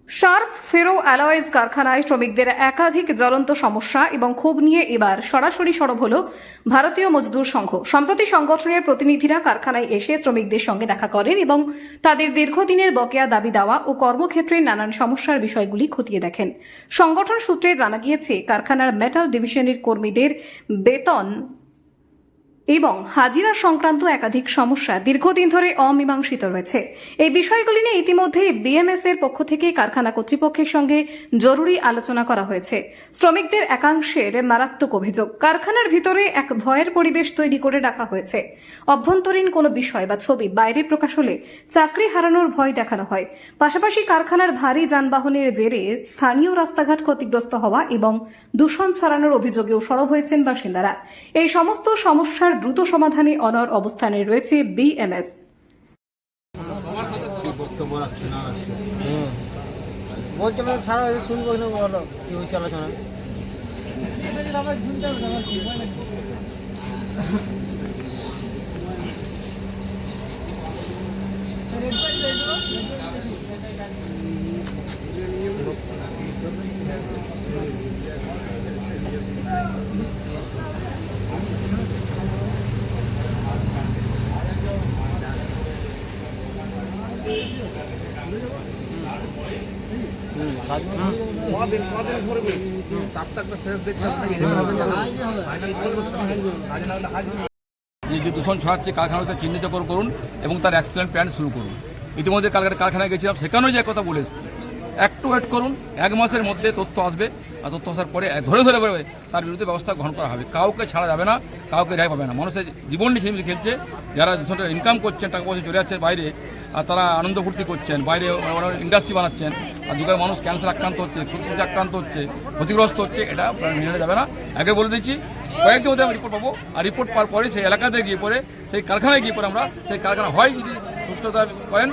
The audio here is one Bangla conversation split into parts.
শার্প ফেরো অ্যালয়েজ কারখানায় শ্রমিকদের একাধিক জ্বলন্ত সমস্যা এবং ক্ষোভ নিয়ে এবার সরাসরি সরব হল ভারতীয় মজদুর সংঘ। সম্প্রতি সংগঠনের প্রতিনিধিরা কারখানায় এসে শ্রমিকদের সঙ্গে দেখা করেন এবং তাদের দীর্ঘদিনের বকেয়া দাবি দেওয়া ও কর্মক্ষেত্রে নানান সমস্যার বিষয়গুলি খতিয়ে দেখেন। সংগঠন সূত্রে জানা গিয়েছে, কারখানার মেটাল ডিভিশনের কর্মীদের বেতন এবং হাজিরা সংক্রান্ত একাধিক সমস্যা দীর্ঘদিন ধরে অমীমাংসিত রয়েছে। এই বিষয়গুলি নিয়ে ইতিমধ্যে বিএমএস এর পক্ষ থেকে কারখানা কর্তৃপক্ষের সঙ্গে জরুরি আলোচনা করা হয়েছে। শ্রমিকদের একাংশের মারাত্মক অভিযোগ, কারখানার ভিতরে এক ভয়ের পরিবেশ তৈরি করে রাখা হয়েছে। অভ্যন্তরীণ কোনো বিষয় বা ছবি বাইরে প্রকাশ হলে চাকরি হারানোর ভয় দেখানো হয়। পাশাপাশি কারখানার ভারী যানবাহনের জেরে স্থানীয় রাস্তাঘাট ক্ষতিগ্রস্ত হওয়া এবং দূষণ ছড়ানোর অভিযোগেও সরব হয়েছেন বাসিন্দারা। এই সমস্ত সমস্যার দ্রুত সমাধানে অনড় অবস্থানে রয়েছে বিএমএস। যে দূষণ ছড়াচ্ছে কারখানাতে চিহ্নিত করুন এবং তার অ্যাক্সিডেন্ট প্ল্যান শুরু করুন। ইতিমধ্যে কারখানায় গেছিলাম, সেখানেও যে কথা বলে এসেছি, একটু ওয়েট করুন, 1 মাসের মধ্যে তথ্য আসবে। আর তথ্য আসার পরে ধরে বেরোবে, তার বিরুদ্ধে ব্যবস্থা গ্রহণ করা হবে। কাউকে ছাড়া যাবে না, কাউকে রেহাই পাবে না। মানুষের জীবন নিয়ে সেগুলি খেলছে। যারা দূষণটা ইনকাম করছেন, টাকা পয়সা চলে যাচ্ছে বাইরে, আর তারা আনন্দ ফুর্তি করছেন, বাইরে ইন্ডাস্ট্রি বানাচ্ছেন, আর যুগের মানুষ ক্যান্সার আক্রান্ত হচ্ছে, ফুসফুসে আক্রান্ত হচ্ছে, ক্ষতিগ্রস্ত হচ্ছে। এটা মেনে যাবে না। আগে বলে দিচ্ছি, কয়েকদিন মধ্যে আমি রিপোর্ট পাবো, আর রিপোর্ট পাওয়ার পরে সেই এলাকাতে গিয়ে পরে, সেই কারখানায় গিয়ে পরে আমরা সেই কারখানা হয় যদি সুস্থতা করেন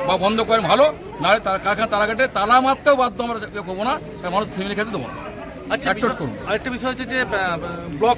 বা বন্ধ করেন ভালো, নাহলে তার কারখানা তালাঘাটে তালা মারতেও বাধ্য আমরা করবো না, কারণ মানুষ ফ্যামিলি খেতে দেবো না। আচ্ছা, আরেকটা বিষয় হচ্ছে যে ব্লক